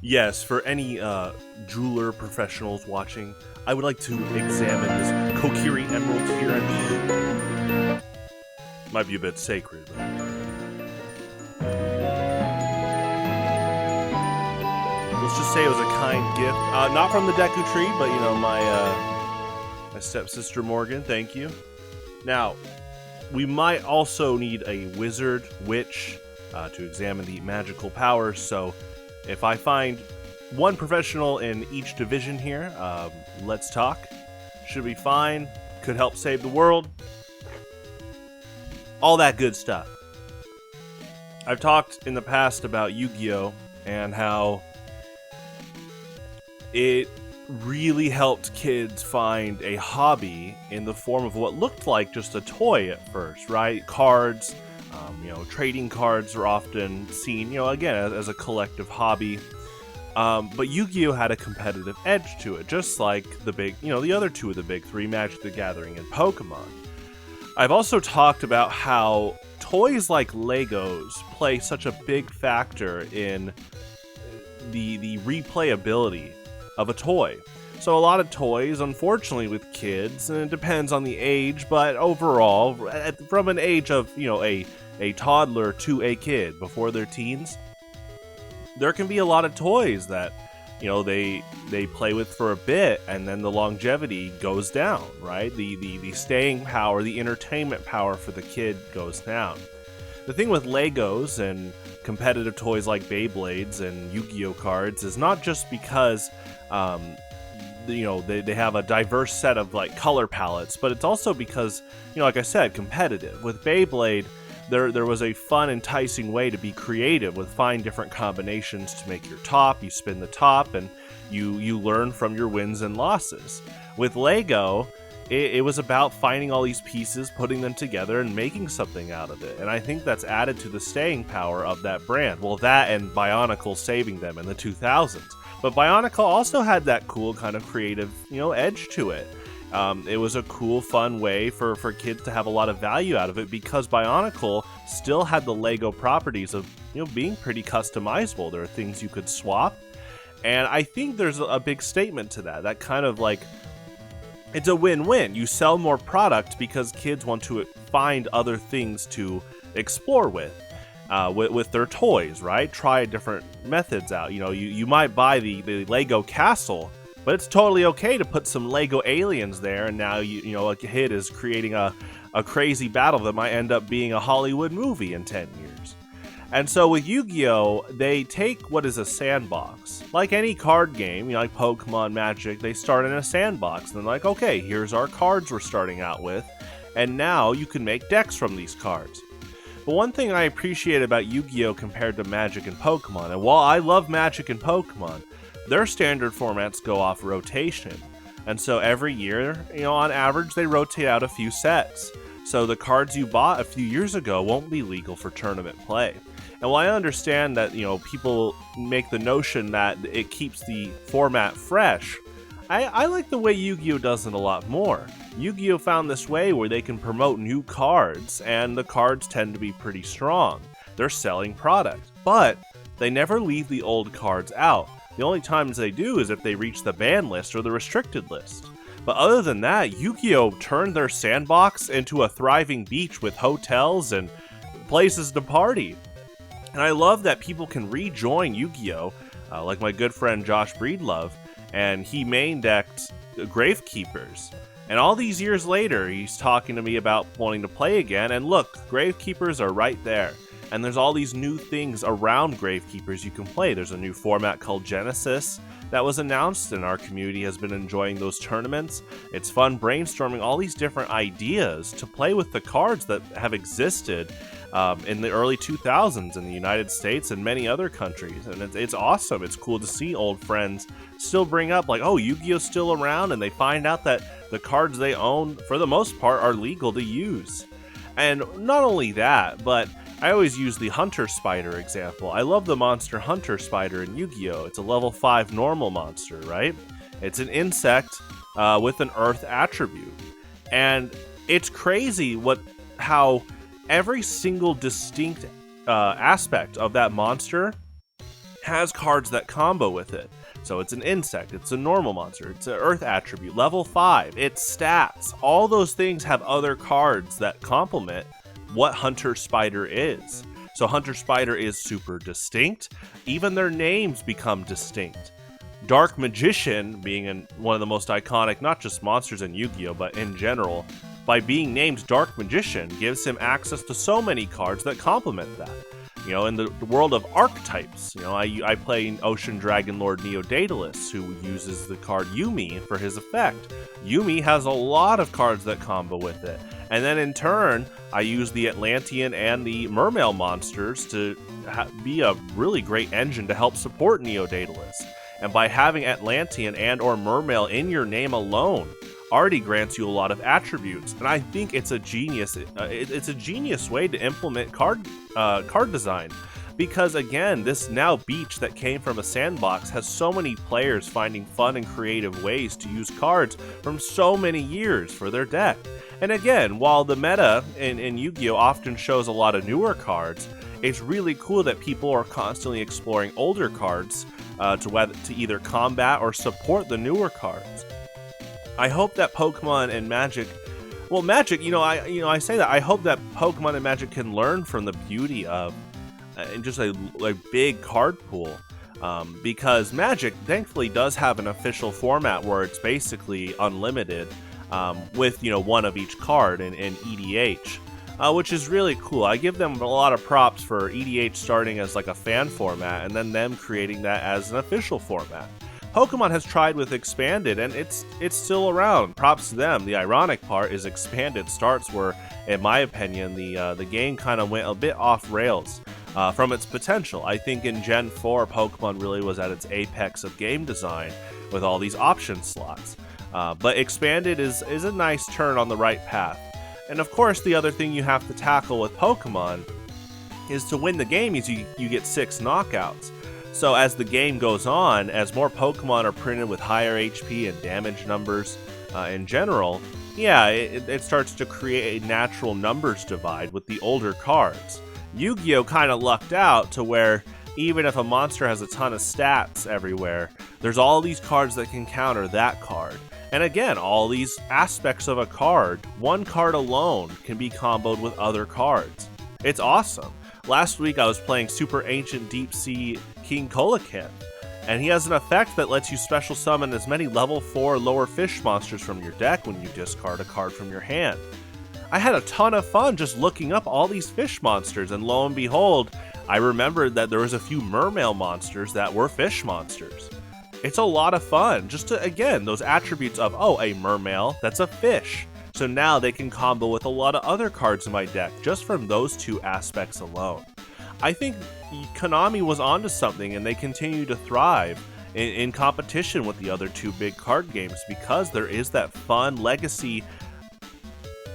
Yes, for any jeweler professionals watching, I would like to examine this Kokiri emerald here. And might be a bit sacred, but let's just say it was a kind gift. Not from the Deku Tree, but my stepsister Morgan. Thank you. Now, we might also need a wizard, witch, to examine the magical powers. So, if I find one professional in each division here, let's talk. Should be fine. Could help save the world. All that good stuff. I've talked in the past about Yu-Gi-Oh! And how it really helped kids find a hobby in the form of what looked like just a toy at first, right? Cards, trading cards are often seen, again, as a collective hobby. But Yu-Gi-Oh! Had a competitive edge to it, just like the other two of the big three, Magic the Gathering and Pokemon. I've also talked about how toys like Legos play such a big factor in the replayability of a toy. So a lot of toys, unfortunately, with kids, and it depends on the age, but overall, from an age of, a toddler to a kid before their teens, there can be a lot of toys that, they play with for a bit, and then the longevity goes down, right? The staying power, the entertainment power for the kid goes down. The thing with Legos and competitive toys like Beyblades and Yu-Gi-Oh cards is not just because they have a diverse set of like color palettes, but it's also because, like I said, competitive. With Beyblade, there was a fun, enticing way to be creative with find different combinations to make your top. You spin the top, and you learn from your wins and losses. With Lego, it was about finding all these pieces, putting them together, and making something out of it. And I think that's added to the staying power of that brand. Well, that and Bionicle saving them in the 2000s. But Bionicle also had that cool kind of creative, edge to it. It was a cool, fun way for kids to have a lot of value out of it because Bionicle still had the Lego properties of, being pretty customizable. There are things you could swap. And I think there's a big statement to that. That kind of like, it's a win-win. You sell more product because kids want to find other things to explore with their toys, right? Try different methods out. You might buy the Lego castle, but it's totally okay to put some Lego aliens there, and now a kid is creating a crazy battle that might end up being a Hollywood movie in 10 years. And so with Yu-Gi-Oh, they take what is a sandbox. Like any card game, like Pokemon, Magic, they start in a sandbox. And they're like, okay, here's our cards we're starting out with, and now you can make decks from these cards. But one thing I appreciate about Yu-Gi-Oh compared to Magic and Pokemon, and while I love Magic and Pokemon, their standard formats go off rotation. And so every year, on average, they rotate out a few sets. So the cards you bought a few years ago won't be legal for tournament play. And while I understand that, people make the notion that it keeps the format fresh, I like the way Yu-Gi-Oh does it a lot more. Yu-Gi-Oh found this way where they can promote new cards, and the cards tend to be pretty strong. They're selling product, but they never leave the old cards out. The only times they do is if they reach the ban list or the restricted list. But other than that, Yu-Gi-Oh turned their sandbox into a thriving beach with hotels and places to party. And I love that people can rejoin Yu-Gi-Oh, like my good friend Josh Breedlove, and he main decked Gravekeepers. And all these years later, he's talking to me about wanting to play again, and look, Gravekeepers are right there. And there's all these new things around Gravekeepers you can play. There's a new format called Genesis that was announced, and our community has been enjoying those tournaments. It's fun brainstorming all these different ideas to play with the cards that have existed in the early 2000s in the United States and many other countries. And it's awesome. It's cool to see old friends still bring up, like, oh, Yu-Gi-Oh's still around, and they find out that the cards they own, for the most part, are legal to use. And not only that, but I always use the Hunter Spider example. I love the monster Hunter Spider in Yu-Gi-Oh! It's a level 5 normal monster, right? It's an insect with an earth attribute. And it's crazy how every single distinct aspect of that monster has cards that combo with it. So it's an insect, it's a normal monster, it's an earth attribute, level 5, its stats. All those things have other cards that complement what Hunter Spider is. So Hunter Spider is super distinct. Even their names become distinct. Dark Magician, being one of the most iconic, not just monsters in Yu-Gi-Oh, but in general, by being named Dark Magician, gives him access to so many cards that complement that. You know, in the world of archetypes, you know, I play Ocean Dragon Lord Neo Daedalus, who uses the card Yumi for his effect. Yumi has a lot of cards that combo with it. And then in turn, I use the Atlantean and the Mermail monsters to be a really great engine to help support Neo Daedalus. And by having Atlantean and or Mermail in your name alone, already grants you a lot of attributes, and I think it's a genius. It's a genius way to implement card design, because again, this now beach that came from a sandbox has so many players finding fun and creative ways to use cards from so many years for their deck. And again, while the meta in Yu-Gi-Oh often shows a lot of newer cards, it's really cool that people are constantly exploring older cards to either combat or support the newer cards. I hope that Pokemon and Magic, well, Magic, I say that I hope that Pokemon and Magic can learn from the beauty of just a big card pool, because Magic thankfully does have an official format where it's basically unlimited, with one of each card in EDH, which is really cool. I give them a lot of props for EDH starting as like a fan format and then them creating that as an official format. Pokemon has tried with Expanded, and it's still around. Props to them. The ironic part is Expanded starts where, in my opinion, the game kind of went a bit off rails from its potential. I think in Gen 4, Pokemon really was at its apex of game design with all these option slots. But Expanded is a nice turn on the right path. And of course, the other thing you have to tackle with Pokemon is to win the game is you get 6 knockouts. So as the game goes on, as more Pokemon are printed with higher HP and damage numbers in general, it starts to create a natural numbers divide with the older cards. Yu-Gi-Oh! Kind of lucked out to where even if a monster has a ton of stats everywhere, there's all these cards that can counter that card. And again, all these aspects of a card, one card alone can be comboed with other cards. It's awesome. Last week I was playing Super Ancient Deep Sea King Coelacanth, and he has an effect that lets you special summon as many level 4 lower fish monsters from your deck when you discard a card from your hand. I had a ton of fun just looking up all these fish monsters, and lo and behold, I remembered that there was a few mermail monsters that were fish monsters. It's a lot of fun, just to, again, those attributes of, a mermail, that's a fish. So now they can combo with a lot of other cards in my deck, just from those two aspects alone. I think Konami was onto something, and they continue to thrive in competition with the other two big card games, because there is that fun legacy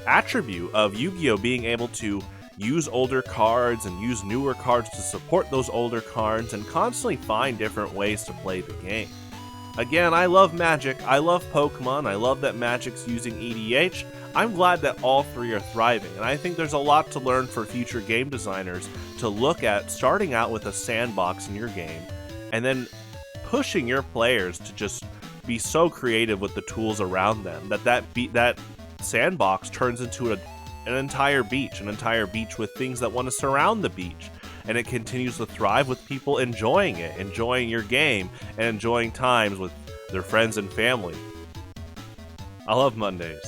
attribute of Yu-Gi-Oh! Being able to use older cards and use newer cards to support those older cards and constantly find different ways to play the game. Again, I love Magic, I love Pokemon, I love that Magic's using EDH. I'm glad that all three are thriving, and I think there's a lot to learn for future game designers to look at starting out with a sandbox in your game, and then pushing your players to just be so creative with the tools around them that sandbox turns into an entire beach with things that want to surround the beach. And it continues to thrive with people enjoying it, enjoying your game, and enjoying times with their friends and family. I love Mondays.